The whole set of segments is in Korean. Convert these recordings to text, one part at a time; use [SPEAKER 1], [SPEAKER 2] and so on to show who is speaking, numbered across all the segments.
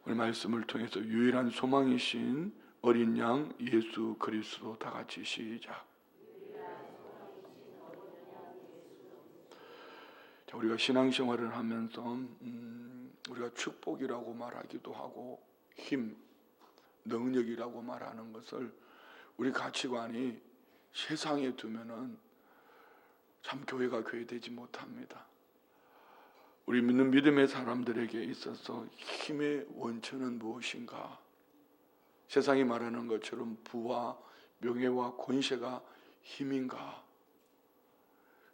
[SPEAKER 1] 오늘 말씀을 통해서 유일한 소망이신 어린 양 예수 그리스도 다 같이 시작. 자, 우리가 신앙생활을 하면서 우리가 축복이라고 말하기도 하고 힘, 능력이라고 말하는 것을 우리 가치관이 세상에 두면은 참 교회가 교회되지 못합니다. 우리 믿는 믿음의 사람들에게 있어서 힘의 원천은 무엇인가? 세상이 말하는 것처럼 부와 명예와 권세가 힘인가?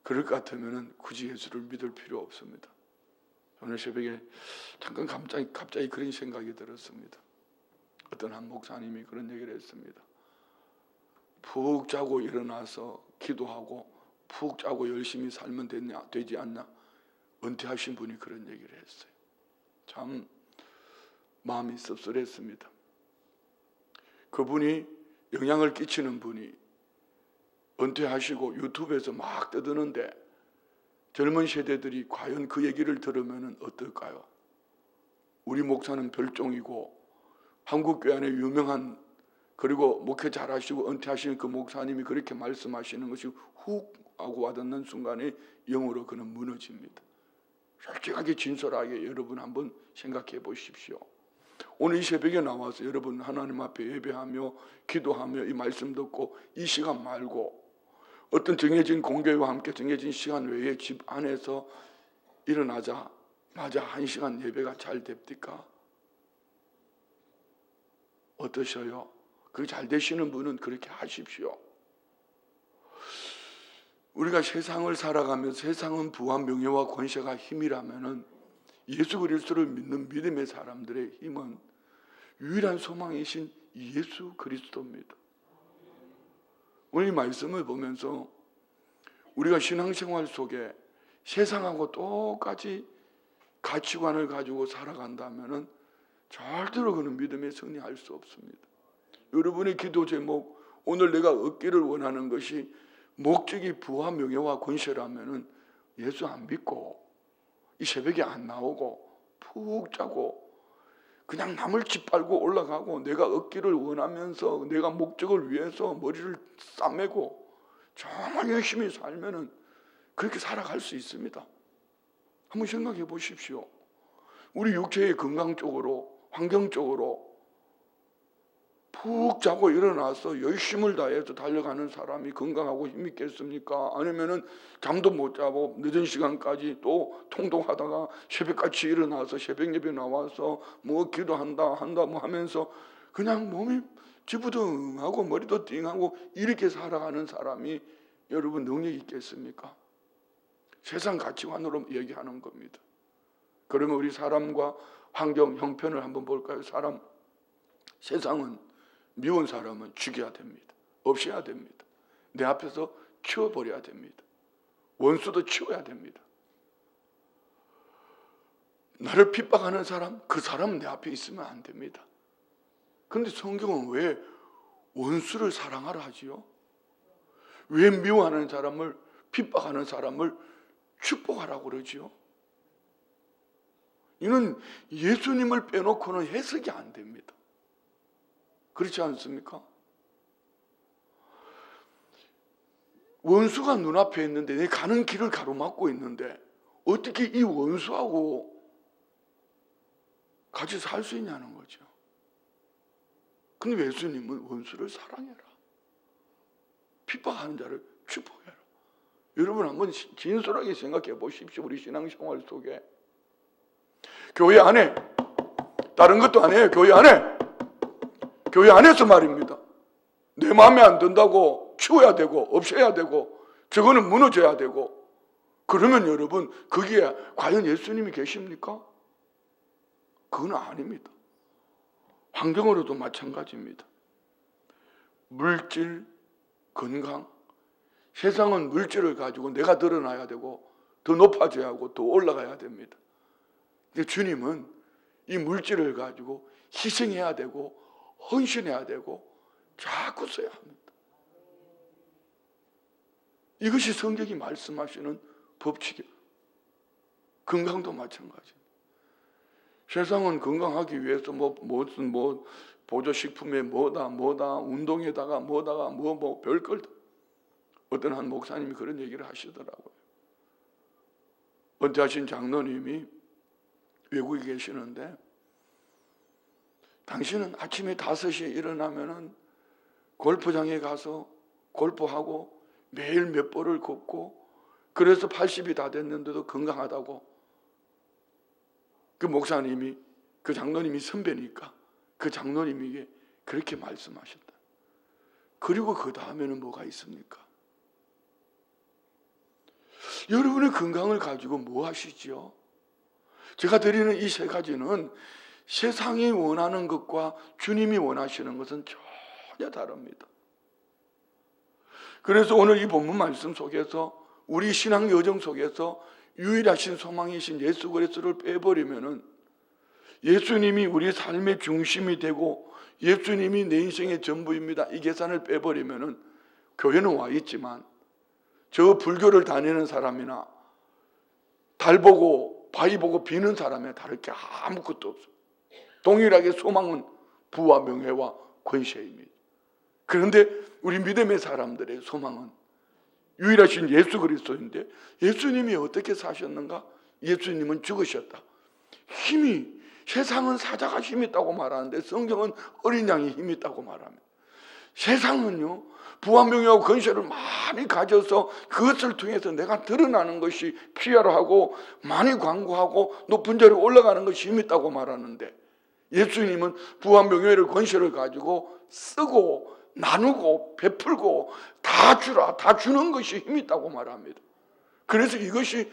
[SPEAKER 1] 그럴 것 같으면 굳이 예수를 믿을 필요 없습니다. 오늘 새벽에 잠깐 갑자기 그런 생각이 들었습니다. 어떤 한 목사님이 그런 얘기를 했습니다. 푹 자고 일어나서 기도하고 푹 자고 열심히 살면 되지 않나? 은퇴하신 분이 그런 얘기를 했어요. 참 마음이 씁쓸했습니다. 그분이 영향을 끼치는 분이 은퇴하시고 유튜브에서 막 떠드는데 젊은 세대들이 과연 그 얘기를 들으면 어떨까요? 우리 목사는 별종이고 한국교회 안에 유명한 그리고 목회 잘하시고 은퇴하시는 그 목사님이 그렇게 말씀하시는 것이 훅 하고 와닿는 순간에 영으로 그는 무너집니다. 솔직하게 진솔하게 여러분 한번 생각해 보십시오. 오늘 이 새벽에 나와서 여러분 하나님 앞에 예배하며 기도하며 이 말씀 듣고 이 시간 말고 어떤 정해진 공교회와 함께 정해진 시간 외에 집 안에서 일어나자마자 1시간 예배가 잘 됩니까? 어떠셔요? 그게 잘 되시는 분은 그렇게 하십시오. 우리가 세상을 살아가면서 세상은 부와 명예와 권세가 힘이라면은 예수 그리스도를 믿는 믿음의 사람들의 힘은 유일한 소망이신 예수 그리스도입니다. 오늘 이 말씀을 보면서 우리가 신앙생활 속에 세상하고 똑같이 가치관을 가지고 살아간다면은 절대로 그는 믿음에 승리할 수 없습니다. 여러분의 기도 제목, 오늘 내가 얻기를 원하는 것이 목적이 부와 명예와 권세라면은 예수 안 믿고 이 새벽에 안 나오고 푹 자고 그냥 남을 짓밟고 올라가고 내가 얻기를 원하면서 내가 목적을 위해서 머리를 싸매고 정말 열심히 살면은 그렇게 살아갈 수 있습니다. 한번 생각해 보십시오. 우리 육체의 건강 쪽으로, 환경 쪽으로 푹 자고 일어나서 열심을 다해서 달려가는 사람이 건강하고 힘 있겠습니까? 아니면은 잠도 못 자고 늦은 시간까지 또 통독하다가 새벽같이 일어나서 새벽 예배 나와서 뭐 기도한다 뭐 하면서 그냥 몸이 지부둥하고 머리도 띵하고 이렇게 살아가는 사람이 여러분 능력이 있겠습니까? 세상 가치관으로 얘기하는 겁니다. 그러면 우리 사람과 환경 형편을 한번 볼까요? 세상은 미운 사람은 죽여야 됩니다. 없애야 됩니다. 내 앞에서 치워버려야 됩니다. 원수도 치워야 됩니다. 나를 핍박하는 사람, 그 사람은 내 앞에 있으면 안 됩니다. 그런데 성경은 왜 원수를 사랑하라 하지요? 왜 미워하는 사람을, 핍박하는 사람을 축복하라고 그러지요? 이는 예수님을 빼놓고는 해석이 안 됩니다. 그렇지 않습니까? 원수가 눈앞에 있는데 내 가는 길을 가로막고 있는데 어떻게 이 원수하고 같이 살 수 있냐는 거죠. 근데 예수님은 원수를 사랑해라. 핍박하는 자를 축복해라. 여러분 한번 진솔하게 생각해 보십시오. 우리 신앙생활 속에 교회 안에 다른 것도 아니에요. 교회 안에서 말입니다. 내 마음에 안 든다고 치워야 되고 없애야 되고 저거는 무너져야 되고 그러면 여러분 거기에 과연 예수님이 계십니까? 그건 아닙니다. 환경으로도 마찬가지입니다. 물질, 건강, 세상은 물질을 가지고 내가 드러나야 되고 더 높아져야 하고 더 올라가야 됩니다. 근데 주님은 이 물질을 가지고 희생해야 되고 헌신해야 되고 자꾸 써야 합니다. 이것이 성경이 말씀하시는 법칙이에요. 건강도 마찬가지입니다. 세상은 건강하기 위해서 무슨 보조식품에 뭐다 운동에다가 뭐다가 별걸. 어떤 한 목사님이 그런 얘기를 하시더라고요. 은퇴하신 장로님이 외국에 계시는데, 당신은 아침에 5시에 일어나면은 골프장에 가서 골프하고 매일 몇 볼을 걷고, 그래서 80이 다 됐는데도 건강하다고. 그 목사님이, 그 장로님이 선배니까 그 장로님에게 그렇게 말씀하셨다. 그리고 그 다음에는 뭐가 있습니까? 여러분의 건강을 가지고 뭐 하시지요? 제가 드리는 이 3가지는 세상이 원하는 것과 주님이 원하시는 것은 전혀 다릅니다. 그래서 오늘 이 본문 말씀 속에서, 우리 신앙 여정 속에서 유일하신 소망이신 예수 그리스도를 빼버리면은, 예수님이 우리 삶의 중심이 되고 예수님이 내 인생의 전부입니다, 이 계산을 빼버리면은, 교회는 와 있지만 저 불교를 다니는 사람이나 달 보고 바위 보고 비는 사람에 다를 게 아무것도 없어요. 동일하게 소망은 부와 명예와 권세입니다. 그런데 우리 믿음의 사람들의 소망은 유일하신 예수 그리스도인데, 예수님이 어떻게 사셨는가? 예수님은 죽으셨다. 세상은 사자가 힘이 있다고 말하는데 성경은 어린 양이 힘이 있다고 말합니다. 세상은요, 부와 명예와 권세를 많이 가져서 그것을 통해서 내가 드러나는 것이 PR을 하고 많이 광고하고 높은 자리에 올라가는 것이 힘이 있다고 말하는데, 예수님은 부와 명예를 권세를 가지고 쓰고 나누고 베풀고 다 주라, 다 주는 것이 힘이 있다고 말합니다. 그래서 이것이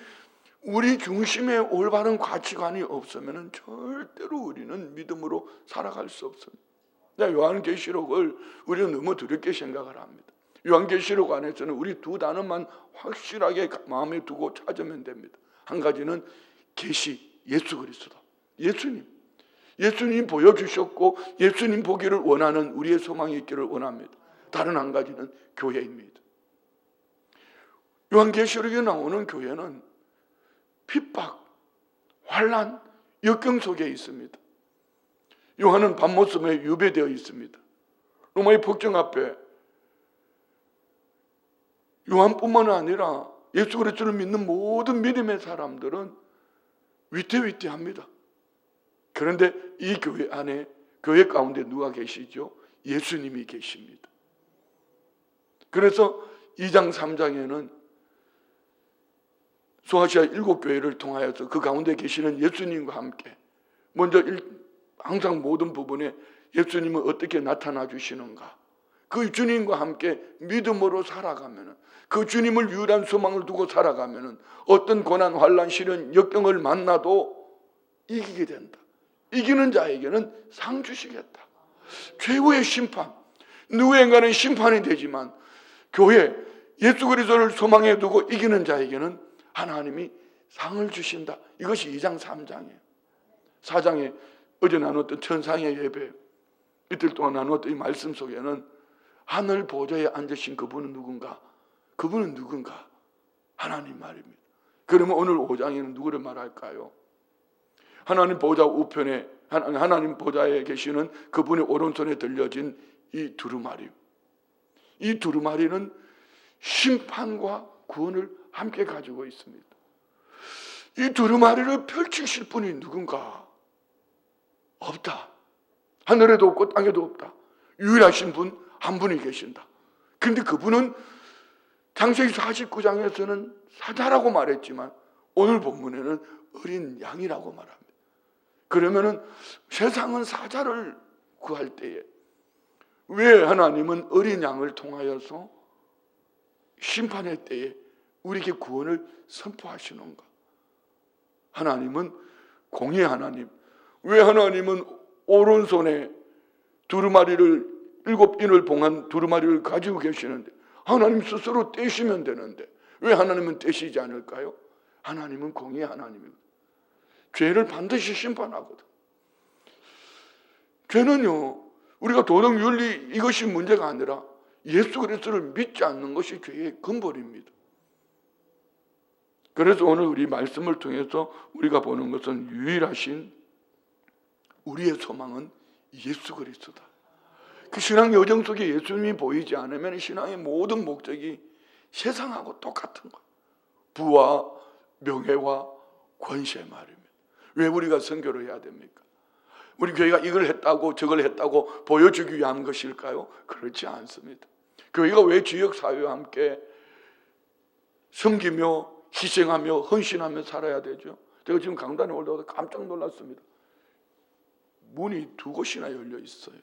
[SPEAKER 1] 우리 중심에 올바른 가치관이 없으면 절대로 우리는 믿음으로 살아갈 수 없습니다. 요한계시록을 우리는 너무 두렵게 생각을 합니다. 요한계시록 안에서는 우리 2 단어만 확실하게 마음에 두고 찾으면 됩니다. 한 가지는 계시, 예수 그리스도, 예수님 보여주셨고 예수님 보기를 원하는 우리의 소망이 있기를 원합니다. 다른 한 가지는 교회입니다. 요한계시록에 나오는 교회는 핍박, 환난, 역경 속에 있습니다. 요한은 밤모섬에 유배되어 있습니다. 로마의 폭정 앞에 요한뿐만 아니라 예수 그리스도를 믿는 모든 믿음의 사람들은 위태위태합니다. 그런데 이 교회 안에, 교회 가운데 누가 계시죠? 예수님이 계십니다. 그래서 2장 3장에는 소아시아 7교회를 통하여서 그 가운데 계시는 예수님과 함께, 먼저 항상 모든 부분에 예수님은 어떻게 나타나 주시는가, 그 주님과 함께 믿음으로 살아가면, 그 주님을 유일한 소망을 두고 살아가면 어떤 고난, 환난, 시련, 역경을 만나도 이기게 된다. 이기는 자에게는 상 주시겠다. 최후의 심판, 누구인가는 심판이 되지만 교회, 예수 그리스도를 소망에 두고 이기는 자에게는 하나님이 상을 주신다. 이것이 2장 3장이에요. 4장에 어제 나눴던 천상의 예배, 이틀 동안 나누었던 이 말씀 속에는 하늘 보좌에 앉으신 그분은 누군가? 그분은 누군가? 하나님 말입니다. 그러면 오늘 5장에는 누구를 말할까요? 하나님 보좌 우편에, 하나님 보좌에 계시는 그분의 오른손에 들려진 이 두루마리. 이 두루마리는 심판과 구원을 함께 가지고 있습니다. 이 두루마리를 펼치실 분이 누군가? 없다. 하늘에도 없고 땅에도 없다. 유일하신 분 한 분이 계신다. 그런데 그분은 창세기 49장에서는 사자라고 말했지만 오늘 본문에는 어린 양이라고 말합니다. 그러면은 세상은 사자를 구할 때에 왜 하나님은 어린 양을 통하여서 심판의 때에 우리에게 구원을 선포하시는가? 하나님은 공의의 하나님. 왜 하나님은 오른손에 두루마리를 7인을 봉한 두루마리를 가지고 계시는데 하나님 스스로 떼시면 되는데 왜 하나님은 떼시지 않을까요? 하나님은 공의의 하나님입니다. 죄를 반드시 심판하거든. 죄는요, 우리가 도덕 윤리 이것이 문제가 아니라 예수 그리스도를 믿지 않는 것이 죄의 근본입니다. 그래서 오늘 우리 말씀을 통해서 우리가 보는 것은 유일하신 우리의 소망은 예수 그리스도다. 그 신앙 여정 속에 예수님이 보이지 않으면 신앙의 모든 목적이 세상하고 똑같은 거예요. 부와 명예와 권세 말입니다. 왜 우리가 선교를 해야 됩니까? 우리 교회가 이걸 했다고 저걸 했다고 보여주기 위한 것일까요? 그렇지 않습니다. 교회가 왜 지역사회와 함께 섬기며 희생하며 헌신하며 살아야 되죠? 제가 지금 강단에 올라와서 깜짝 놀랐습니다. 문이 2곳이나 열려 있어요.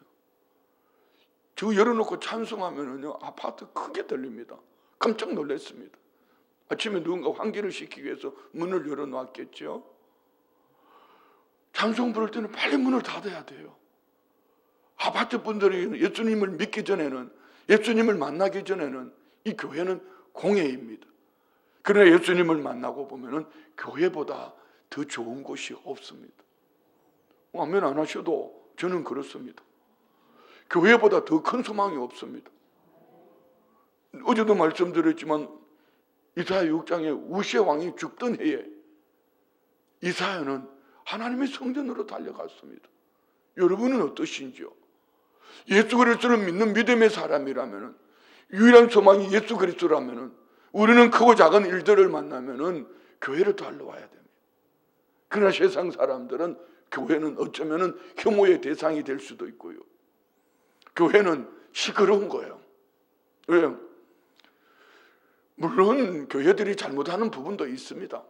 [SPEAKER 1] 저 열어놓고 찬송하면은요, 아파트 크게 들립니다. 깜짝 놀랐습니다. 아침에 누군가 환기를 시키기 위해서 문을 열어놓았겠죠. 찬송 부를 때는 빨리 문을 닫아야 돼요. 아파트 분들이 예수님을 믿기 전에는, 예수님을 만나기 전에는 이 교회는 공예입니다. 그러나 예수님을 만나고 보면은 교회보다 더 좋은 곳이 없습니다. 아멘 안 하셔도 저는 그렇습니다. 교회보다 더 큰 소망이 없습니다. 어제도 말씀드렸지만 이사야 6장에 우시아 왕이 죽던 해에 이사야는 하나님의 성전으로 달려갔습니다. 여러분은 어떠신지요? 예수 그리스도를 믿는 믿음의 사람이라면, 유일한 소망이 예수 그리스도라면, 우리는 크고 작은 일들을 만나면 교회로 달려와야 됩니다. 그러나 세상 사람들은 교회는 어쩌면 혐오의 대상이 될 수도 있고요. 교회는 시끄러운 거예요. 왜요? 물론 교회들이 잘못하는 부분도 있습니다.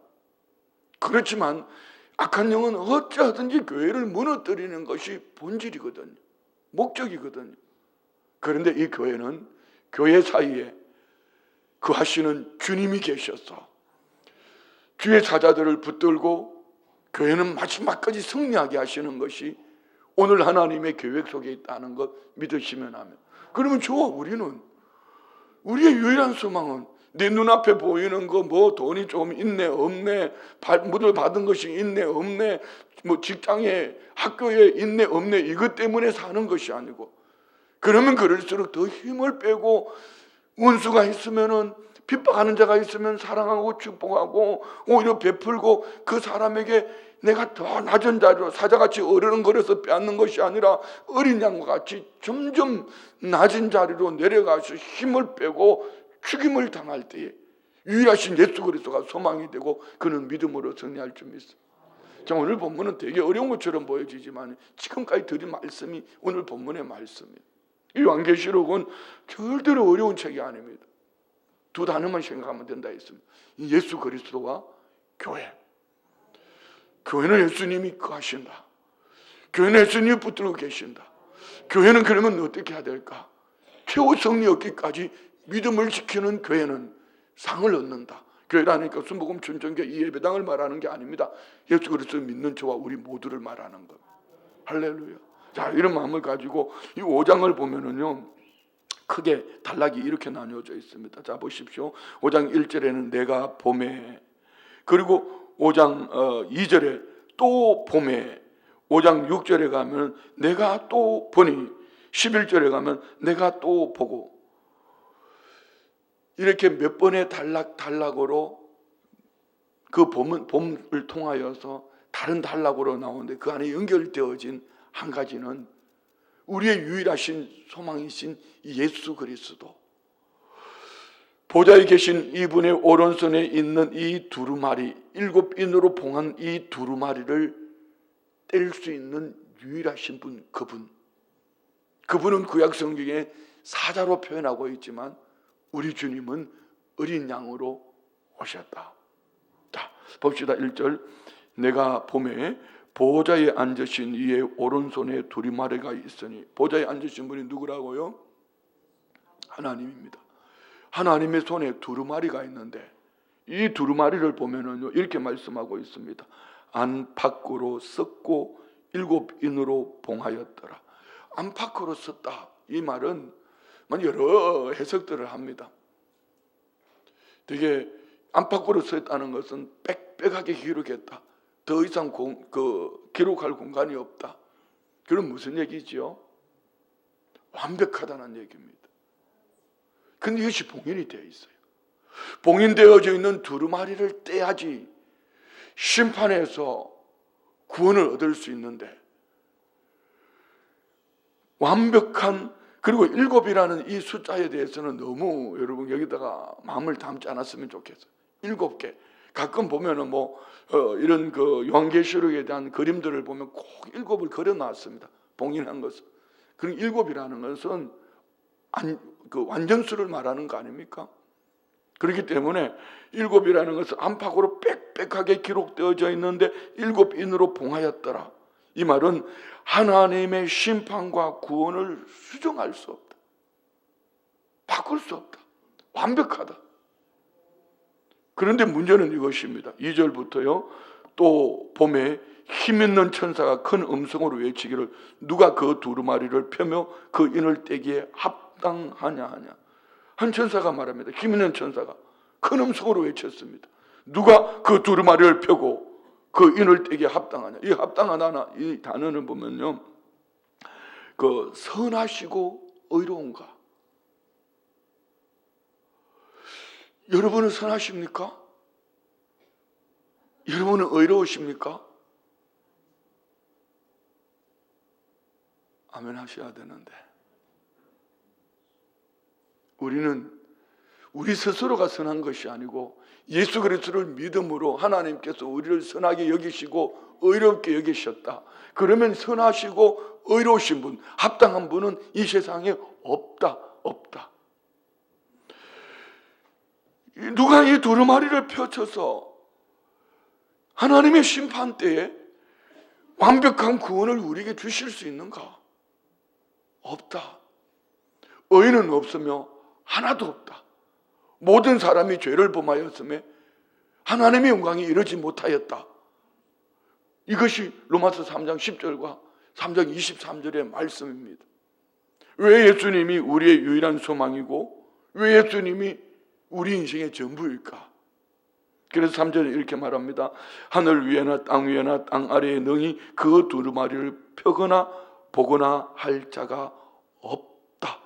[SPEAKER 1] 그렇지만 악한 영은 어찌하든지 교회를 무너뜨리는 것이 본질이거든요. 목적이거든요. 그런데 이 교회는 교회 사이에 그 하시는 주님이 계셔서 주의 사자들을 붙들고 교회는 마지막까지 승리하게 하시는 것이 오늘 하나님의 계획 속에 있다는 것 믿으시면 하면, 그러면 저와 우리는, 우리의 유일한 소망은 내 눈앞에 보이는 거, 뭐 돈이 좀 있네 없네, 무들 받은 것이 있네 없네, 뭐 직장에 학교에 있네 없네, 이것 때문에 사는 것이 아니고, 그러면 그럴수록 더 힘을 빼고, 원수가 있으면은, 핍박하는 자가 있으면 사랑하고 축복하고 오히려 베풀고, 그 사람에게 내가 더 낮은 자리로 사자같이 어른거려서 빼앗는 것이 아니라 어린 양과 같이 점점 낮은 자리로 내려가서 힘을 빼고 죽임을 당할 때에 유일하신 예수 그리스도가 소망이 되고 그는 믿음으로 승리할 줄 믿습니다. 자, 오늘 본문은 되게 어려운 것처럼 보여지지만 지금까지 드린 말씀이 오늘 본문의 말씀이에요. 이 요한계시록은 절대로 어려운 책이 아닙니다. 2 단어만 생각하면 된다 했습니다. 예수 그리스도와 교회. 교회는 예수님이 거하신다. 교회는 예수님이 붙들고 계신다. 교회는 그러면 어떻게 해야 될까? 최후 승리 얻기까지 믿음을 지키는 교회는 상을 얻는다. 교회라니까 순복음 춘천교회 이 예배당을 말하는 게 아닙니다. 예수 그리스도를 믿는 저와 우리 모두를 말하는 것. 할렐루야. 자, 이런 마음을 가지고 이 5장을 보면은요, 크게 단락이 이렇게 나뉘어져 있습니다. 자, 보십시오. 5장 1절에는 내가 봄에, 그리고 5장 2절에 또 봄에, 5장 6절에 가면 내가 또 보니, 11절에 가면 내가 또 보고, 이렇게 몇 번의 단락으로 그 봄을 통하여서 다른 단락으로 나오는데 그 안에 연결되어진 한 가지는 우리의 유일하신 소망이신 예수 그리스도, 보좌에 계신 이분의 오른손에 있는 이 두루마리, 7인으로 봉한 이 두루마리를 뗄 수 있는 유일하신 분, 그분은 구약 성경에 사자로 표현하고 있지만 우리 주님은 어린 양으로 오셨다. 자, 봅시다. 1절. 내가 봄에 보좌에 앉으신 이의 오른손에 두루마리가 있으니, 보좌에 앉으신 분이 누구라고요? 하나님입니다. 하나님의 손에 두루마리가 있는데 이 두루마리를 보면은요, 이렇게 말씀하고 있습니다. 안팎으로 썩고 7인으로 봉하였더라. 안팎으로 썼다. 이 말은 여러 해석들을 합니다. 되게 안팎으로 썼다는 것은 빽빽하게 기록했다. 더 이상 기록할 공간이 없다. 그럼 무슨 얘기지요? 완벽하다는 얘기입니다. 근데 이것이 봉인이 되어 있어요. 봉인되어져 있는 두루마리를 떼야지 심판에서 구원을 얻을 수 있는데 완벽한, 그리고 7이라는 이 숫자에 대해서는 너무 여러분 여기다가 마음을 담지 않았으면 좋겠어요. 7개. 가끔 보면은 이런 그 요한계시록에 대한 그림들을 보면 꼭 7을 그려놨습니다. 봉인한 것은. 그럼 7이라는 것은 그 완전수를 말하는 거 아닙니까? 그렇기 때문에 7이라는 것은 안팎으로 빽빽하게 기록되어져 있는데 7인으로 봉하였더라. 이 말은 하나님의 심판과 구원을 수정할 수 없다. 바꿀 수 없다. 완벽하다. 그런데 문제는 이것입니다. 2절부터요. 또 봄에 힘있는 천사가 큰 음성으로 외치기를 누가 그 두루마리를 펴며 그 인을 떼기에 합당하냐 하냐. 한 천사가 말합니다. 힘있는 천사가 큰 음성으로 외쳤습니다. 누가 그 두루마리를 펴고 그 인을 떼기에 합당하냐. 이 합당하다, 이 단어는 보면요, 그 선하시고 의로운가. 여러분은 선하십니까? 여러분은 의로우십니까? 아멘 하셔야 되는데, 우리는 우리 스스로가 선한 것이 아니고 예수 그리스도를 믿음으로 하나님께서 우리를 선하게 여기시고 의롭게 여기셨다. 그러면 선하시고 의로우신 분, 합당한 분은 이 세상에 없다. 누가 이 두루마리를 펼쳐서 하나님의 심판 때에 완벽한 구원을 우리에게 주실 수 있는가? 없다. 의인은 없으며 하나도 없다. 모든 사람이 죄를 범하였음에 하나님의 영광이 이르지 못하였다. 이것이 로마서 3장 10절과 3장 23절의 말씀입니다. 왜 예수님이 우리의 유일한 소망이고 왜 예수님이 우리 인생의 전부일까? 그래서 3절에 이렇게 말합니다. 하늘 위에나 땅 위에나 땅 아래에 능히 그 두루마리를 펴거나 보거나 할 자가 없다.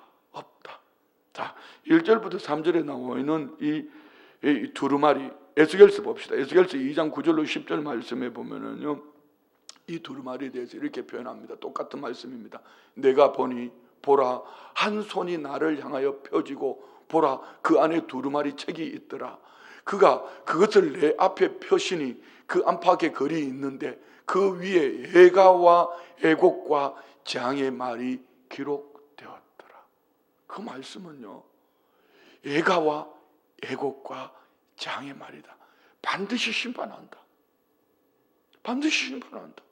[SPEAKER 1] 자, 1절부터 3절에 나와 있는 이 두루마리, 에스겔서 봅시다. 에스겔서 2장 9절로 10절 말씀에 보면은요, 이 두루마리에 대해서 이렇게 표현합니다. 똑같은 말씀입니다. 내가 보니 보라, 한 손이 나를 향하여 펴지고 보라, 그 안에 두루마리 책이 있더라. 그가 그것을 내 앞에 펴시니 그 안팎에 글이 있는데 그 위에 애가와 애곡과 재앙의 말이 기록되었더라. 그 말씀은요, 애가와 애곡과 재앙의 말이다. 반드시 심판한다. 반드시 심판한다.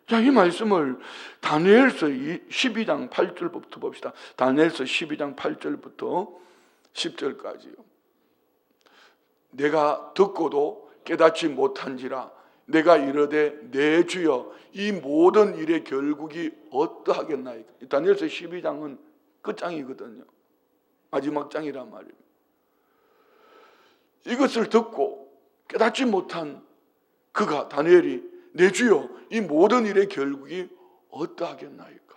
[SPEAKER 1] 자, 이 말씀을 다니엘서 12장 8절부터 봅시다. 다니엘서 12장 8절부터 10절까지요. 내가 듣고도 깨닫지 못한지라 내가 이르되 내 주여 이 모든 일의 결국이 어떠하겠나이까. 다니엘서 12장은 끝장이거든요. 마지막 장이란 말입니다. 이것을 듣고 깨닫지 못한 그가, 다니엘이 내 주여 이 모든 일의 결국이 어떠하겠나이까.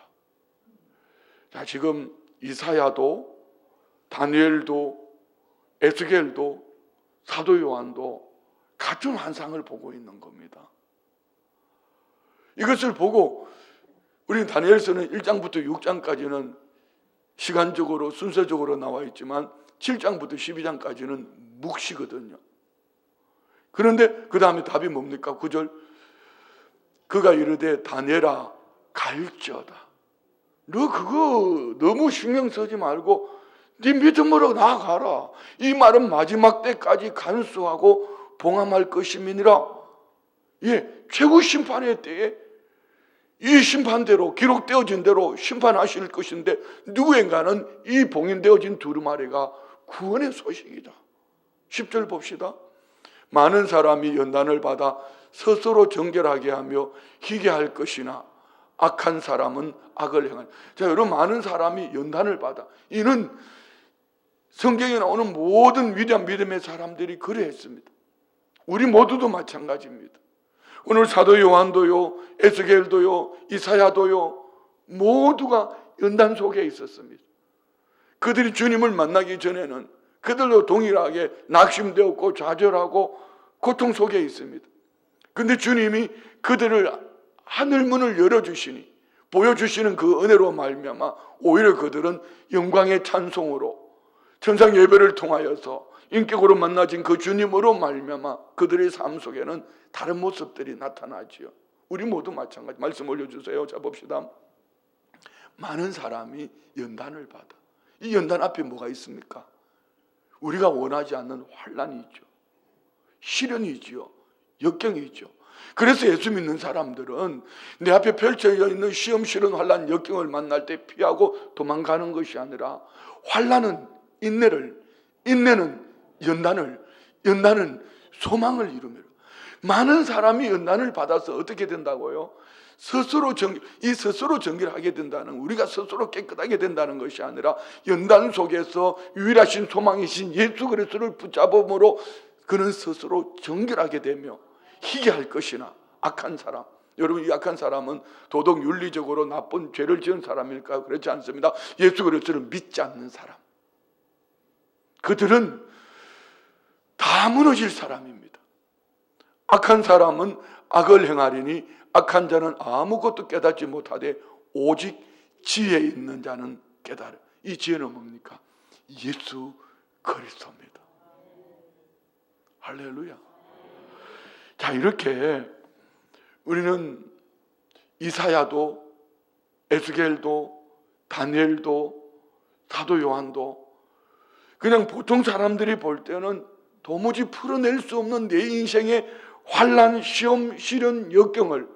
[SPEAKER 1] 자, 지금 이사야도 다니엘도 에스겔도 사도 요한도 같은 환상을 보고 있는 겁니다. 이것을 보고 우리 다니엘서는 1장부터 6장까지는 시간적으로 순서적으로 나와 있지만 7장부터 12장까지는 묵시거든요. 그런데 그 다음에 답이 뭡니까? 9절, 그가 이르되 다니엘아 갈지어다. 너 그거 너무 신경 쓰지 말고 네 믿음으로 나아가라. 이 말은 마지막 때까지 간수하고 봉함할 것임이니라. 최후 심판의 때에 이 심판대로 기록되어진 대로 심판하실 것인데 누구인가는 이 봉인되어진 두루마리가 구원의 소식이다. 10절 봅시다. 많은 사람이 연단을 받아 스스로 정결하게 하며 희게할 것이나 악한 사람은 악을 행하니. 자, 여러분, 많은 사람이 연단을 받아. 이는 성경에 나오는 모든 위대한 믿음의 사람들이 그래했습니다. 우리 모두도 마찬가지입니다. 오늘 사도 요한도요, 에스겔도요, 이사야도요, 모두가 연단 속에 있었습니다. 그들이 주님을 만나기 전에는 그들도 동일하게 낙심되었고 좌절하고 고통 속에 있습니다. 그런데 주님이 그들을 하늘문을 열어주시니 보여주시는 그 은혜로 말미암아 오히려 그들은 영광의 찬송으로 천상 예배를 통하여서 인격으로 만나진 그 주님으로 말미암아 그들의 삶 속에는 다른 모습들이 나타나지요. 우리 모두 마찬가지. 말씀 올려주세요. 자 봅시다. 많은 사람이 연단을 받아. 이 연단 앞에 뭐가 있습니까? 우리가 원하지 않는 환난이 있죠. 시련이 있죠. 역경이 있죠. 그래서 예수 믿는 사람들은 내 앞에 펼쳐져 있는 시험, 시련, 환난, 역경을 만날 때 피하고 도망가는 것이 아니라 환난은 인내를, 인내는 연단을, 연단은 소망을 이루며 많은 사람이 연단을 받아서 어떻게 된다고요? 스스로 정결하게 된다는, 우리가 스스로 깨끗하게 된다는 것이 아니라 연단 속에서 유일하신 소망이신 예수 그리스도를 붙잡음으로 그는 스스로 정결하게 되며 희귀할 것이나 악한 사람, 여러분 이 악한 사람은 도덕 윤리적으로 나쁜 죄를 지은 사람일까요? 그렇지 않습니다. 예수 그리스도를 믿지 않는 사람, 그들은 다 무너질 사람입니다. 악한 사람은 악을 행하리니 악한 자는 아무것도 깨닫지 못하되 오직 지혜에 있는 자는 깨달아. 이 지혜는 뭡니까? 예수 그리스도입니다. 할렐루야. 자, 이렇게 우리는 이사야도 에스겔도 다니엘도 사도 요한도 그냥 보통 사람들이 볼 때는 도무지 풀어낼 수 없는 내 인생의 환난, 시험, 시련, 역경을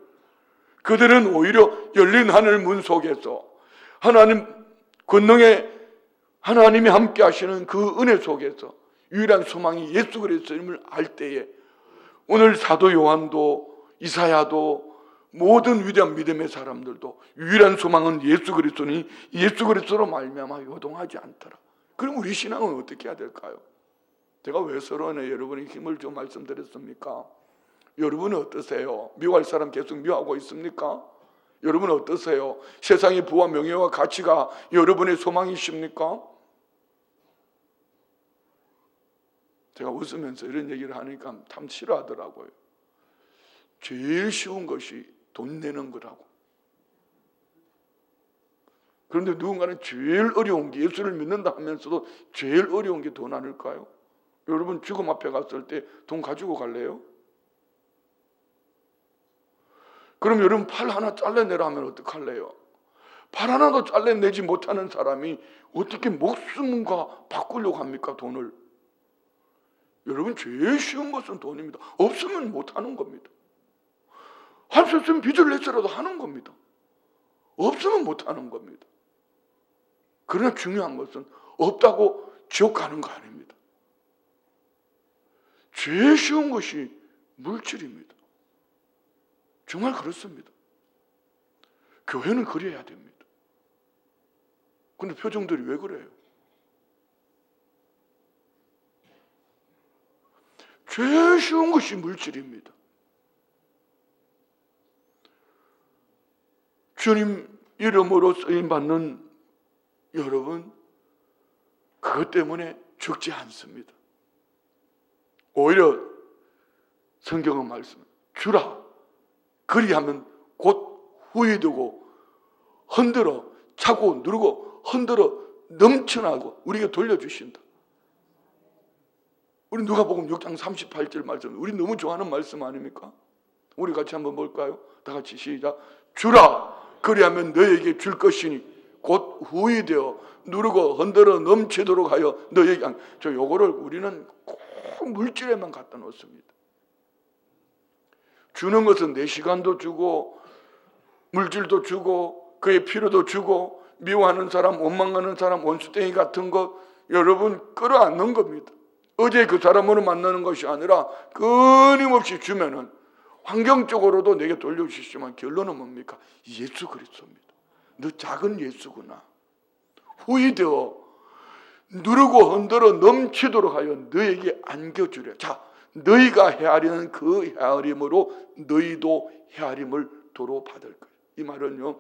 [SPEAKER 1] 그들은 오히려 열린 하늘 문 속에서 하나님 권능의 하나님이 함께 하시는 그 은혜 속에서 유일한 소망이 예수 그리스도임을 알 때에 오늘 사도 요한도 이사야도 모든 위대한 믿음의 사람들도 유일한 소망은 예수 그리스도니 예수 그리스도로 말미암아 요동하지 않더라. 그럼 우리 신앙은 어떻게 해야 될까요? 제가 왜 서론에 여러분의 힘을 좀 말씀드렸습니까? 여러분은 어떠세요? 미워할 사람 계속 미워하고 있습니까? 여러분은 어떠세요? 세상의 부와 명예와 가치가 여러분의 소망이십니까? 제가 웃으면서 이런 얘기를 하니까 참 싫어하더라고요. 제일 쉬운 것이 돈 내는 거라고. 그런데 누군가는 제일 어려운 게 예수를 믿는다 하면서도 제일 어려운 게 돈 아닐까요? 여러분 죽음 앞에 갔을 때 돈 가지고 갈래요? 그럼 여러분 팔 하나 잘라내라 하면 어떡할래요? 팔 하나도 잘라내지 못하는 사람이 어떻게 목숨과 바꾸려고 합니까? 돈을. 여러분 제일 쉬운 것은 돈입니다. 없으면 못하는 겁니다. 할 수 있으면 빚을 내서라도 하는 겁니다. 없으면 못하는 겁니다. 그러나 중요한 것은 없다고 지옥 가는 거 아닙니다. 제일 쉬운 것이 물질입니다. 정말 그렇습니다. 교회는 그래야 됩니다. 근데 표정들이 왜 그래요? 제일 쉬운 것이 물질입니다. 주님 이름으로 쓰임받는 여러분, 그것 때문에 죽지 않습니다. 오히려 성경은 말씀, 주라. 그리하면 곧 후회되고 흔들어 차고 누르고 흔들어 넘쳐나고 우리에게 돌려주신다. 우리 누가복음 6장 38절 말씀, 우리 너무 좋아하는 말씀 아닙니까? 우리 같이 한번 볼까요? 다 같이 시작. 주라. 그리하면 너에게 줄 것이니 곧 후회되어 누르고 흔들어 넘치도록 하여 너에게. 저 요거를 우리는 꼭 물질에만 갖다 놓습니다. 주는 것은 내 시간도 주고 물질도 주고 그의 필요도 주고 미워하는 사람, 원망하는 사람, 원수땡이 같은 것 여러분 끌어안는 겁니다. 어제 그 사람으로 만나는 것이 아니라 끊임없이 주면은 환경적으로도 내게 돌려주시지만 결론은 뭡니까? 예수 그리스도입니다. 너 작은 예수구나. 후이되어 누르고 흔들어 넘치도록 하여 너에게 안겨주려. 자, 너희가 헤아리는 그 헤아림으로 너희도 헤아림을 도로 받을 거예요. 이 말은요,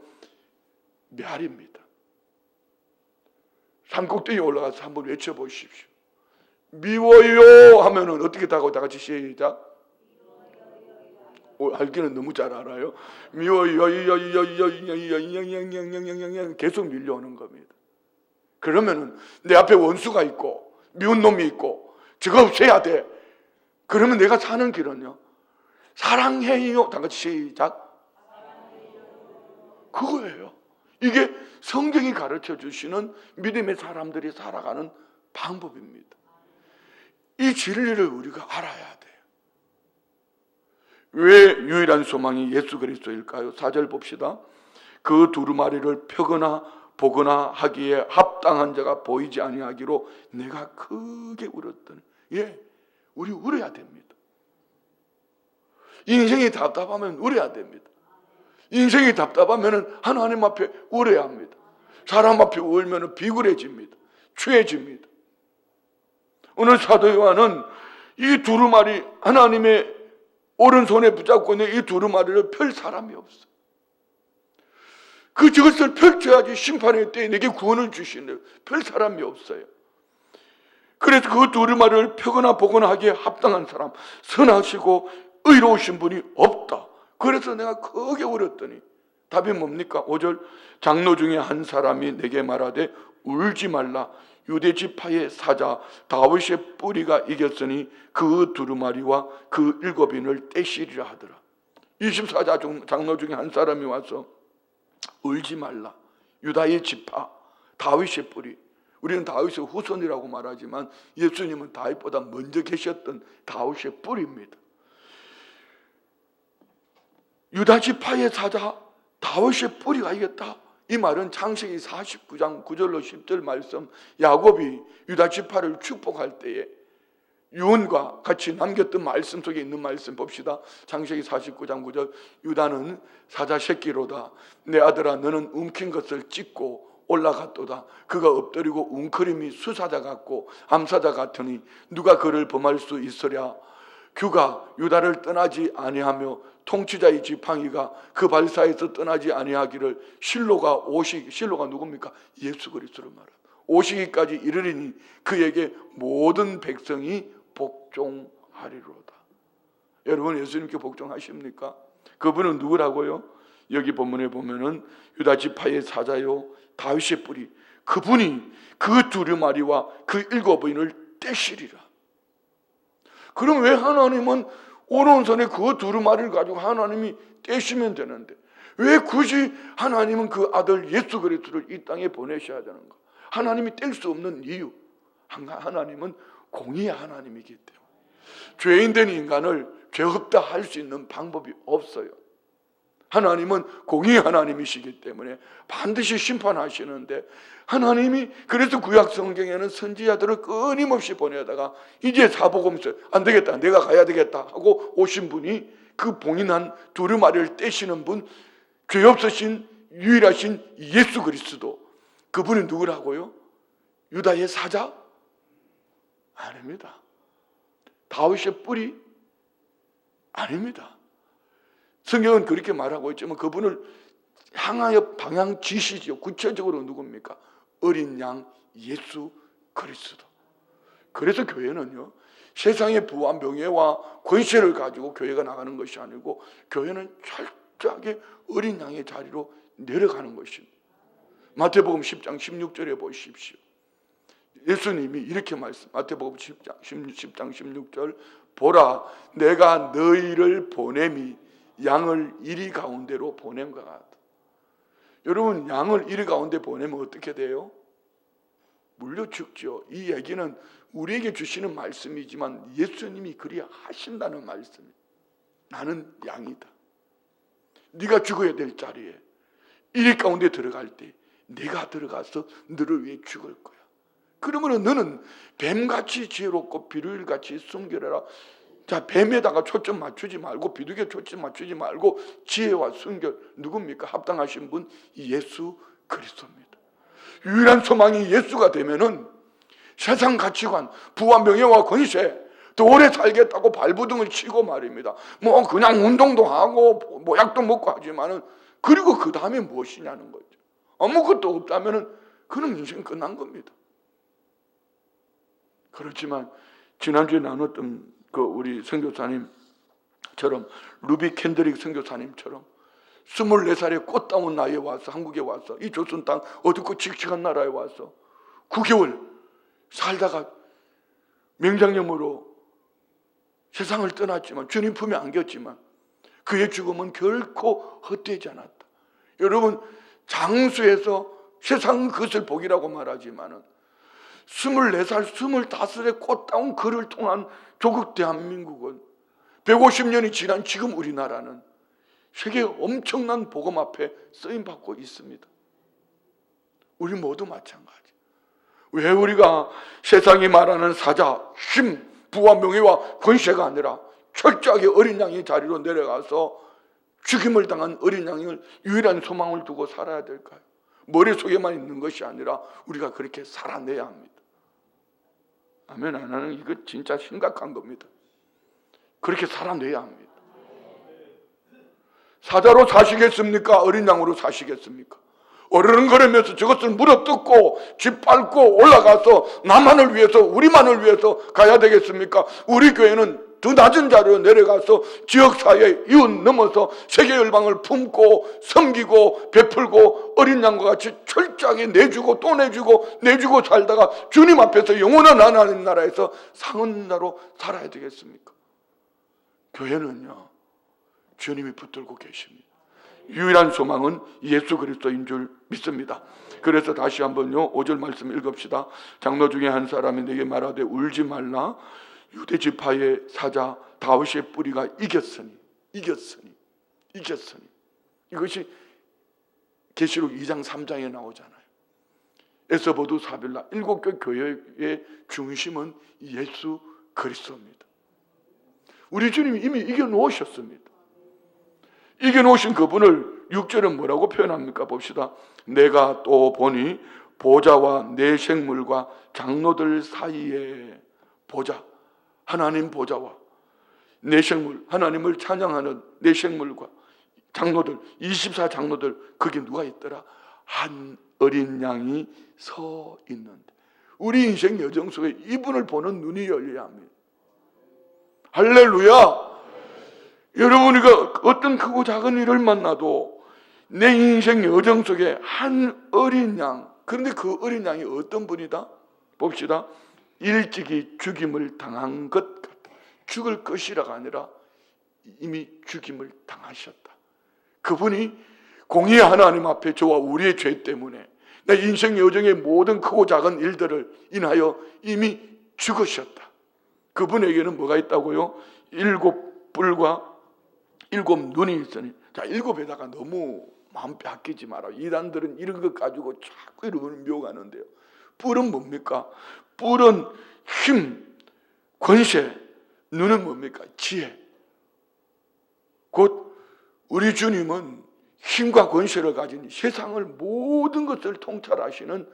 [SPEAKER 1] 메아리입니다. 산꼭대기에 올라가서 한번 외쳐보십시오. 미워요 하면은 어떻게 다고 다 같이 시작. 알기는 너무 잘 알아요. 미워요, 계속 밀려오는 겁니다. 그러면은 내 앞에 원수가 있고 미운 놈이 있고 저거 없애야 돼. 그러면 내가 사는 길은요, 사랑해요. 다 같이 시작. 그거예요. 이게 성경이 가르쳐 주시는 믿음의 사람들이 살아가는 방법입니다. 이 진리를 우리가 알아야 돼요. 왜 유일한 소망이 예수 그리스도일까요? 4절 봅시다. 그 두루마리를 펴거나 보거나 하기에 합당한 자가 보이지 아니하기로 내가 크게 울었더니. 예, 우리 울어야 됩니다. 인생이 답답하면 울어야 됩니다. 인생이 답답하면 하나님 앞에 울어야 합니다. 사람 앞에 울면 비굴해집니다. 취해집니다. 오늘 사도 요한은 이 두루마리, 하나님의 오른손에 붙잡고 있는 이 두루마리를 펼 사람이 없어. 저것을 펼쳐야지 심판의 때에 내게 구원을 주시는데 펼 사람이 없어요. 그래서 그 두루마리를 펴거나 보거나 하기에 합당한 사람, 선하시고 의로우신 분이 없다. 그래서 내가 크게 울었더니 답이 뭡니까? 5절, 장로 중에 한 사람이 내게 말하되 울지 말라. 유대 지파의 사자 다윗의 뿌리가 이겼으니 그 두루마리와 그 7인을 떼시리라 하더라. 24자 장로 중에 한 사람이 와서 울지 말라. 유다의 지파 다윗의 뿌리. 우리는 다윗의 후손이라고 말하지만 예수님은 다윗보다 먼저 계셨던 다윗의 뿌리입니다. 유다 지파의 사자 다윗의 뿌리가 이겼다. 이 말은 창세기 49장 9절로 10절 말씀, 야곱이 유다 지파를 축복할 때에 유언과 같이 남겼던 말씀 속에 있는 말씀 봅시다. 창세기 49장 9절, 유다는 사자 새끼로다. 내 아들아, 너는 움킨 것을 찢고 올라갔도다. 그가 엎드리고 웅크림이 수사자 같고 암사자 같으니 누가 그를 범할 수 있으랴. 규가 유다를 떠나지 아니하며 통치자의 지팡이가 그 발사에서 떠나지 아니하기를 실로가 누굽니까? 예수 그리스도를 말합니다. 오시기까지 이르리니 그에게 모든 백성이 복종하리로다. 여러분, 예수님께 복종하십니까? 그분은 누구라고요? 여기 본문에 보면은 유다 지파의 사자요 다윗의 뿌리, 그분이 그 두루마리와 그 7인을 떼시리라. 그럼 왜 하나님은 오른손에 그 두루마리를 가지고 하나님이 떼시면 되는데 왜 굳이 하나님은 그 아들 예수 그리스도를 이 땅에 보내셔야 되는가? 하나님이 뗄 수 없는 이유, 하나님은 공의의 하나님이기 때문에 죄인된 인간을 죄 없다 할 수 있는 방법이 없어요. 하나님은 공의의 하나님이시기 때문에 반드시 심판하시는데, 하나님이 그래서 구약 성경에는 선지자들을 끊임없이 보내다가 이제 사복음서 안 되겠다, 내가 가야 되겠다 하고 오신 분이 그 봉인한 두루마리를 떼시는 분, 죄 없으신 유일하신 예수 그리스도. 그분이 누구라고요? 유다의 사자? 아닙니다. 다윗의 뿌리? 아닙니다. 성경은 그렇게 말하고 있지만 그분을 향하여 방향 지시죠. 구체적으로 누굽니까? 어린 양 예수 그리스도. 그래서 교회는요, 세상의 부와 명예와 권세를 가지고 교회가 나가는 것이 아니고 교회는 철저하게 어린 양의 자리로 내려가는 것입니다. 마태복음 10장 16절에 보십시오. 예수님이 이렇게 말씀, 마태복음 10장 16절, 보라 내가 너희를 보냄이 양을 이리 가운데로 보낸 것 같다. 여러분, 양을 이리 가운데 보내면 어떻게 돼요? 물려 죽죠. 이 얘기는 우리에게 주시는 말씀이지만 예수님이 그리 하신다는 말씀이에요. 나는 양이다. 네가 죽어야 될 자리에 이리 가운데 들어갈 때 내가 들어가서 너를 위해 죽을 거야. 그러면 너는 뱀같이 지혜롭고 비둘기같이 순결해라. 자, 뱀에다가 초점 맞추지 말고 비둘기에 초점 맞추지 말고 지혜와 순결, 누굽니까? 합당하신 분 예수 그리스도입니다. 유일한 소망이 예수가 되면은 세상 가치관, 부와 명예와 권세, 더 오래 살겠다고 발부둥을 치고 말입니다. 뭐 그냥 운동도 하고 뭐 약도 먹고 하지만은, 그리고 그 다음에 무엇이냐는 거죠. 아무것도 없다면은 그는 인생 끝난 겁니다. 그렇지만 지난주에 나눴던 그 우리 선교사님 루비 캔드릭 선교사님처럼 24살의 꽃다운 나이에 와서 한국에 와서 이 조선 땅 어둡고 칙칙한 나라에 와서 9개월 살다가 명장염으로 세상을 떠났지만 주님 품에 안겼지만 그의 죽음은 결코 헛되지 않았다. 여러분, 장수에서 세상 것을 복이라고 말하지만 24살, 25의 꽃다운 그를 통한 조국 대한민국은 150년이 지난 지금 우리나라는 세계 엄청난 복음 앞에 쓰임받고 있습니다. 우리 모두 마찬가지. 왜 우리가 세상이 말하는 사자, 힘, 부와 명예와 권세가 아니라 철저하게 어린 양의 자리로 내려가서 죽임을 당한 어린 양을 유일한 소망을 두고 살아야 될까요? 머릿속에만 있는 것이 아니라 우리가 그렇게 살아내야 합니다. 아멘 안 하는 이거 진짜 심각한 겁니다. 그렇게 살아내야 합니다. 사자로 사시겠습니까? 어린 양으로 사시겠습니까? 어르렁거리면서 저것을 물어뜯고 짓밟고 올라가서 나만을 위해서 우리만을 위해서 가야 되겠습니까? 우리 교회는 더 낮은 자리로 내려가서 지역사회 이웃 넘어서 세계 열방을 품고 섬기고 베풀고 어린 양과 같이 철저하게 내주고 또 내주고 살다가 주님 앞에서 영원한 하나님 나라에서 상은 자로 살아야 되겠습니까? 교회는요, 주님이 붙들고 계십니다. 유일한 소망은 예수 그리스도인 줄 믿습니다. 그래서 다시 한번요 5절 말씀 읽읍시다. 장로 중에 한 사람이 내게 말하되 울지 말라. 유대 지파의 사자 다윗의 뿌리가 이겼으니 이것이 계시록 2장 3장에 나오잖아요. 에스보두 사빌라 7개 교회의 중심은 예수 그리스도입니다. 우리 주님이 이미 이겨놓으셨습니다. 이겨놓으신 그분을 6절은 뭐라고 표현합니까? 봅시다. 내가 또 보니 보좌와 내 생물과 장로들 사이에 보좌, 하나님 보좌와 내 생물, 하나님을 찬양하는 내 생물과 장로들, 24 장로들, 거기 누가 있더라? 한 어린 양이 서 있는데 우리 인생 여정 속에 이분을 보는 눈이 열려야 합니다. 할렐루야! 여러분이가 어떤 크고 작은 일을 만나도 내 인생 여정 속에 한 어린 양, 그런데 그 어린 양이 어떤 분이다? 봅시다. 일찍이 죽임을 당한 것 같다. 죽을 것이라가 아니라 이미 죽임을 당하셨다. 그분이 공의의 하나님 앞에 저와 우리의 죄 때문에 내 인생 여정의 모든 크고 작은 일들을 인하여 이미 죽으셨다. 그분에게는 뭐가 있다고요? 7 뿔과 7 눈이 있으니, 자, 7에다가 너무 마음 빼앗기지 마라. 이단들은 이런 것 가지고 자꾸 이런 묘가는데요. 뿔은 뭡니까? 뿔은 힘, 권세, 눈은 뭡니까? 지혜. 곧 우리 주님은 힘과 권세를 가진 세상을 모든 것을 통찰하시는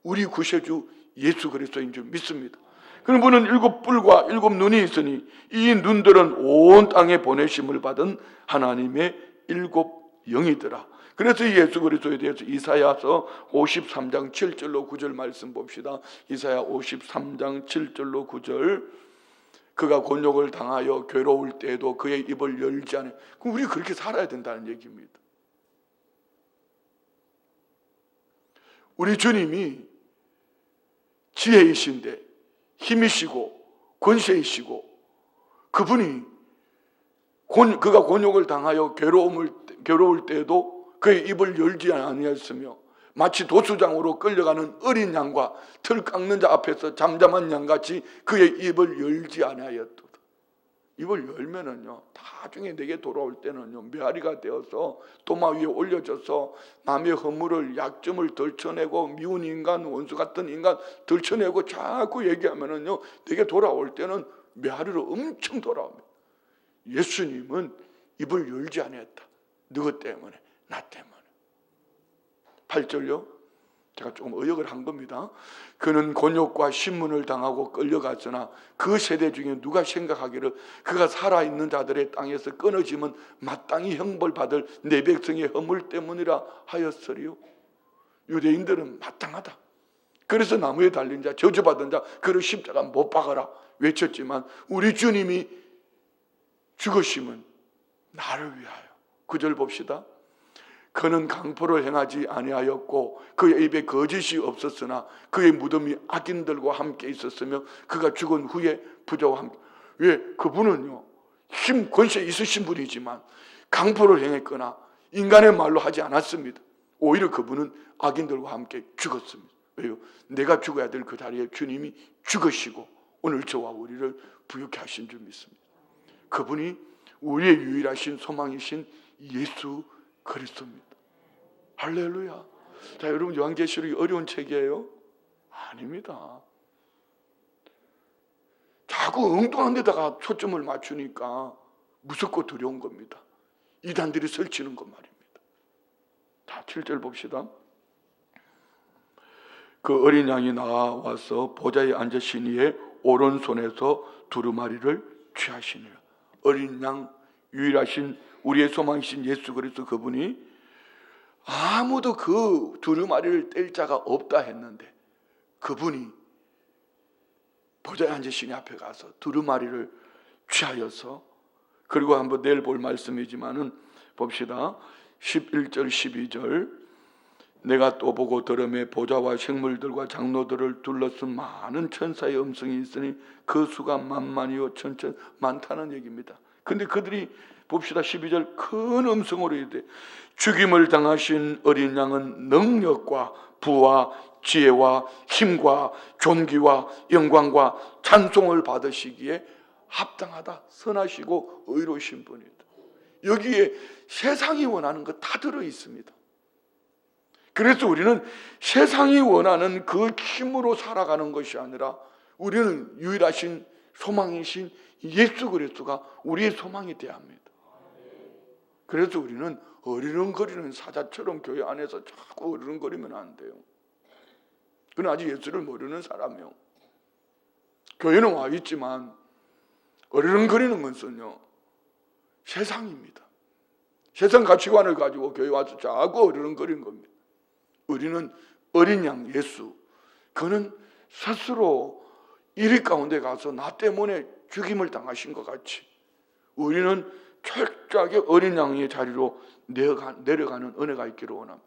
[SPEAKER 1] 우리 구세주 예수 그리스도인 줄 믿습니다. 그런 분은 7 뿔과 7 눈이 있으니 이 눈들은 온 땅에 보내심을 받은 하나님의 7 영이더라. 그래서 예수 그리스도에 대해서 이사야서 53장 7절로 9절 말씀 봅시다. 이사야 53장 7절로 9절. 그가 곤욕을 당하여 괴로울 때에도 그의 입을 열지 않아요. 그럼 우리 그렇게 살아야 된다는 얘기입니다. 우리 주님이 지혜이신데 힘이시고 권세이시고 그분이 그가 곤욕을 당하여 괴로울 때에도 그의 입을 열지 아니하였으며 마치 도수장으로 끌려가는 어린 양과 틀 깎는 자 앞에서 잠잠한 양같이 그의 입을 열지 아니하였도다. 입을 열면은요, 나중에 내게 돌아올 때는요, 메아리가 되어서 도마 위에 올려져서 남의 허물을, 약점을 덜쳐내고 미운 인간, 원수 같은 인간 덜쳐내고 자꾸 얘기하면은요, 내게 돌아올 때는 메아리로 엄청 돌아옵니다. 예수님은 입을 열지 아니했다. 누구 때문에? 나 때문에. 8절요. 제가 조금 의역을 한 겁니다. 그는 곤욕과 신문을 당하고 끌려갔으나 그 세대 중에 누가 생각하기를 그가 살아있는 자들의 땅에서 끊어지면 마땅히 형벌받을 내 백성의 허물 때문이라 하였으리요. 유대인들은 마땅하다. 그래서 나무에 달린 자, 저주받은 자, 그를 십자가 못 박아라 외쳤지만 우리 주님이 죽으심은 나를 위하여. 9절 봅시다. 그는 강포를 행하지 아니하였고 그의 입에 거짓이 없었으나 그의 무덤이 악인들과 함께 있었으며 그가 죽은 후에 부자와 함께. 왜? 그분은요 힘 권세 있으신 분이지만 강포를 행했거나 인간의 말로 하지 않았습니다. 오히려 그분은 악인들과 함께 죽었습니다. 왜요? 내가 죽어야 될 그 자리에 주님이 죽으시고 오늘 저와 우리를 부유케 하신 줄 믿습니다. 그분이 우리의 유일하신 소망이신 예수 그리스도입니다. 할렐루야. 자, 여러분, 요한계시록이 어려운 책이에요? 아닙니다. 자꾸 엉뚱한 데다가 초점을 맞추니까 무섭고 두려운 겁니다. 이단들이 설치는 것 말입니다. 자, 7절 봅시다. 그 어린 양이 나와서 보좌에 앉으신 이의 오른손에서 두루마리를 취하시니라. 어린 양, 유일하신 우리의 소망이신 예수 그리스도 그분이 아무도 그 두루마리를 뗄 자가 없다 했는데 그분이 보좌에 앉으신 앞에 가서 두루마리를 취하여서, 그리고 한번 내일 볼 말씀이지만은 봅시다. 11절 12절 내가 또 보고 들음에 보좌와 생물들과 장로들을 둘러쓴 많은 천사의 음성이 있으니 그 수가 만만이요 천천 많다는 얘기입니다. 근데 그들이 봅시다. 12절 큰 음성으로 이르되 죽임을 당하신 어린 양은 능력과 부와 지혜와 힘과 존귀와 영광과 찬송을 받으시기에 합당하다. 선하시고 의로우신 분이다. 여기에 세상이 원하는 것 다 들어 있습니다. 그래서 우리는 세상이 원하는 그 힘으로 살아가는 것이 아니라 우리는 유일하신 소망이신 예수 그리스도가 우리의 소망이 되어야 합니다. 그래서 우리는 어리렁거리는 사자처럼 교회 안에서 자꾸 어리렁거리면 안 돼요. 그는 아직 예수를 모르는 사람이요. 교회는 와 있지만 어리렁거리는 것은요 세상입니다. 세상 가치관을 가지고 교회 와서 자꾸 어리렁거리는 겁니다. 우리는 어린 양 예수, 그는 스스로 이리 가운데 가서 나 때문에 죽임을 당하신 것 같이 우리는 철저하게 어린 양의 자리로 내려가는 은혜가 있기를 원합니다.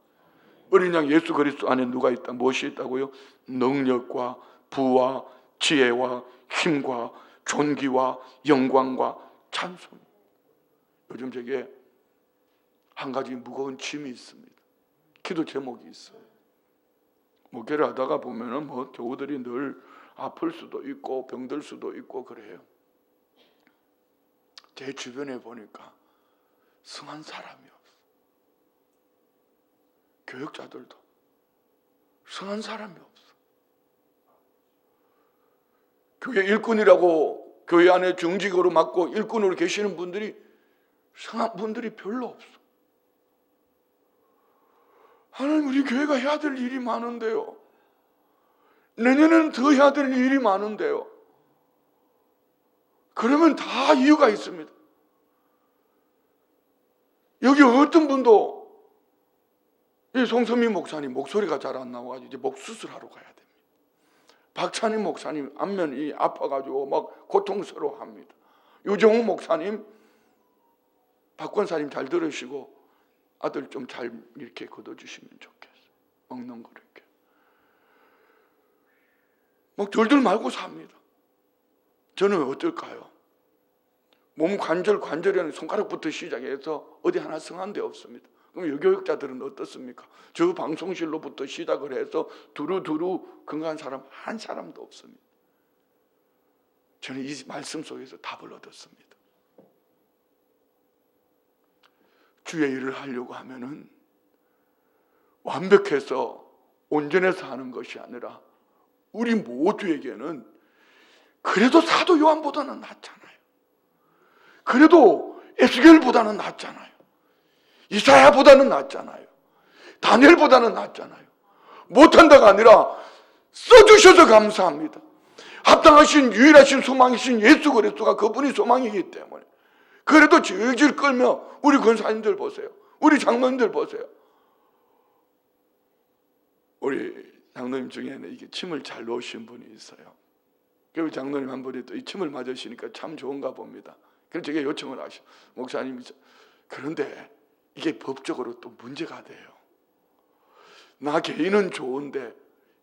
[SPEAKER 1] 어린 양 예수 그리스도 안에 누가 있다? 무엇이 있다고요? 능력과 부와 지혜와 힘과 존귀와 영광과 찬송. 요즘 제게 한 가지 무거운 짐이 있습니다. 기도 제목이 있어요. 목회를 하다가 보면은 교우들이 늘 아플 수도 있고 병들 수도 있고 그래요. 제 주변에 보니까 성한 사람이 없어. 교역자들도 성한 사람이 없어. 교회 일꾼이라고 교회 안에 중직으로 맡고 일꾼으로 계시는 분들이 성한 분들이 별로 없어. 하나님, 우리 교회가 해야 될 일이 많은데요. 내년에는 더 해야 될 일이 많은데요. 그러면 다 이유가 있습니다. 여기 어떤 분도 이 송선민 목사님 목소리가 잘 안 나와가지고 이제 목 수술하러 가야 됩니다. 박찬임 목사님 안면이 아파가지고 막 고통스러워합니다. 유정우 목사님, 박 권사님 잘 들으시고 아들 좀 잘 이렇게 걷어주시면 좋겠어요. 먹는 거 이렇게 막 덜덜 말고 삽니다. 저는 어떨까요? 몸 관절에는 손가락부터 시작해서 어디 하나 성한 데 없습니다. 그럼 여교육자들은 어떻습니까? 저 방송실로부터 시작을 해서 두루두루 건강한 사람 한 사람도 없습니다. 저는 이 말씀 속에서 답을 얻었습니다. 주의 일을 하려고 하면은 완벽해서 온전해서 하는 것이 아니라 우리 모두에게는 그래도 사도 요한보다는 낫잖아요. 그래도 에스겔보다는 낫잖아요. 이사야보다는 낫잖아요. 다니엘보다는 낫잖아요. 못한다가 아니라 써주셔서 감사합니다. 합당하신 유일하신 소망이신 예수 그리스도가 그분이 소망이기 때문에 그래도 질질 끌며 우리 권사님들 보세요. 우리 장로님들 보세요. 우리 장로님 중에는 이게 침을 잘 놓으신 분이 있어요. 그 장로님 한 분이 또 이 침을 맞으시니까 참 좋은가 봅니다. 그래서 제게 요청을 하셔. 목사님, 그런데 이게 법적으로 또 문제가 돼요. 나 개인은 좋은데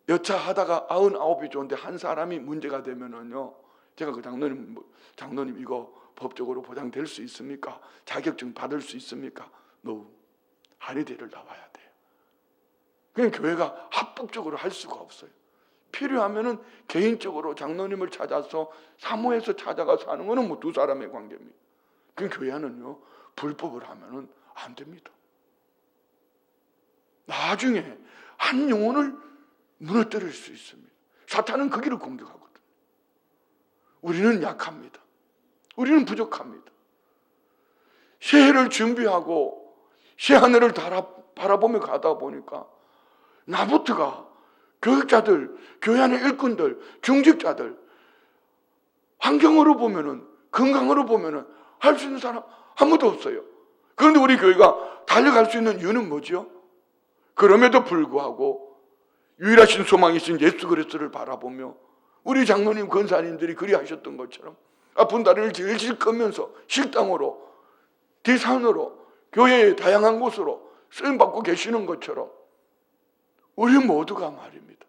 [SPEAKER 1] 여차하다가 99이 좋은데 한 사람이 문제가 되면은요, 제가 그 장로님 이거 법적으로 보장될 수 있습니까? 자격증 받을 수 있습니까? 한의대를 나와야 돼요. 그냥 교회가 합법적으로 할 수가 없어요. 필요하면은 개인적으로 장로님을 찾아서 사무에서 찾아가서 하는 거는 뭐 두 사람의 관계입니다. 그 교회는요, 불법을 하면은 안 됩니다. 나중에 한 영혼을 무너뜨릴 수 있습니다. 사탄은 그 길을 공격하거든요. 우리는 약합니다. 우리는 부족합니다. 새해를 준비하고 새하늘을 바라보며 가다 보니까 나부터가 교육자들, 교회 안의 일꾼들, 중직자들, 환경으로 보면은, 건강으로 보면은 할 수 있는 사람 아무도 없어요. 그런데 우리 교회가 달려갈 수 있는 이유는 뭐죠? 그럼에도 불구하고 유일하신 소망이신 예수 그리스도를 바라보며 우리 장로님, 권사님들이 그리하셨던 것처럼 아픈 다리를 질질 끌면서 식당으로, 대산으로, 교회의 다양한 곳으로 쓰임받고 계시는 것처럼 우리 모두가 말입니다,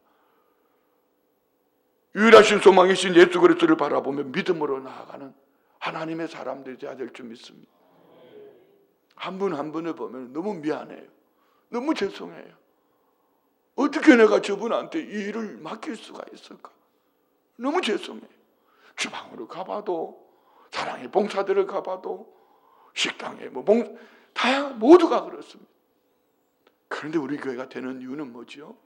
[SPEAKER 1] 유일하신 소망이신 예수 그리스도를 바라보며 믿음으로 나아가는 하나님의 사람들이 되어야 될 줄 믿습니다. 한 분 한 분을 보면 너무 미안해요. 너무 죄송해요. 어떻게 내가 저분한테 이 일을 맡길 수가 있을까? 너무 죄송해요. 주방으로 가봐도, 사랑의 봉사들을 가봐도, 식당에 다양한 모두가 그렇습니다. 그런데 우리 교회가 되는 이유는 뭐죠?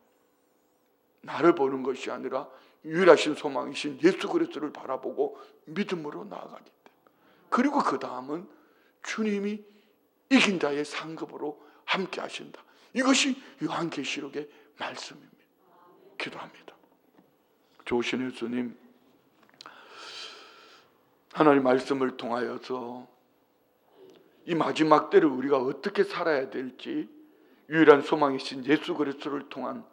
[SPEAKER 1] 나를 보는 것이 아니라 유일하신 소망이신 예수 그리스도를 바라보고 믿음으로 나아가기 때문에. 그리고 그 다음은 주님이 이긴 자의 상급으로 함께 하신다. 이것이 요한계시록의 말씀입니다. 기도합니다. 좋으신 예수님, 하나님 말씀을 통하여서 이 마지막 때를 우리가 어떻게 살아야 될지 유일한 소망이신 예수 그리스도를 통한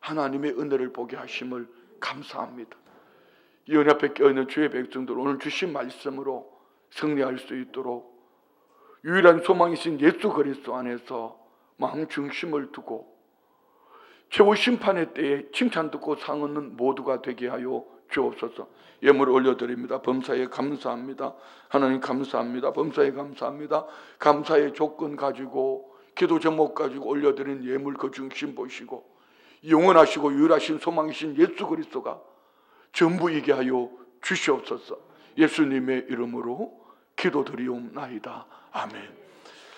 [SPEAKER 1] 하나님의 은혜를 보게 하심을 감사합니다. 이 은혜 앞에 껴있는 주의 백성들, 오늘 주신 말씀으로 승리할 수 있도록 유일한 소망이신 예수 그리스도 안에서 마음 중심을 두고 최후 심판의 때에 칭찬 듣고 상 얻는 모두가 되게 하여 주옵소서. 예물을 올려드립니다. 범사에 감사합니다. 하나님 감사합니다. 범사에 감사합니다. 감사의 조건 가지고, 기도 제목 가지고 올려드린 예물 그 중심 보시고 영원하시고 유일하신 소망이신 예수 그리스도가 전부이게 하여 주시옵소서. 예수님의 이름으로 기도드리옵나이다. 아멘.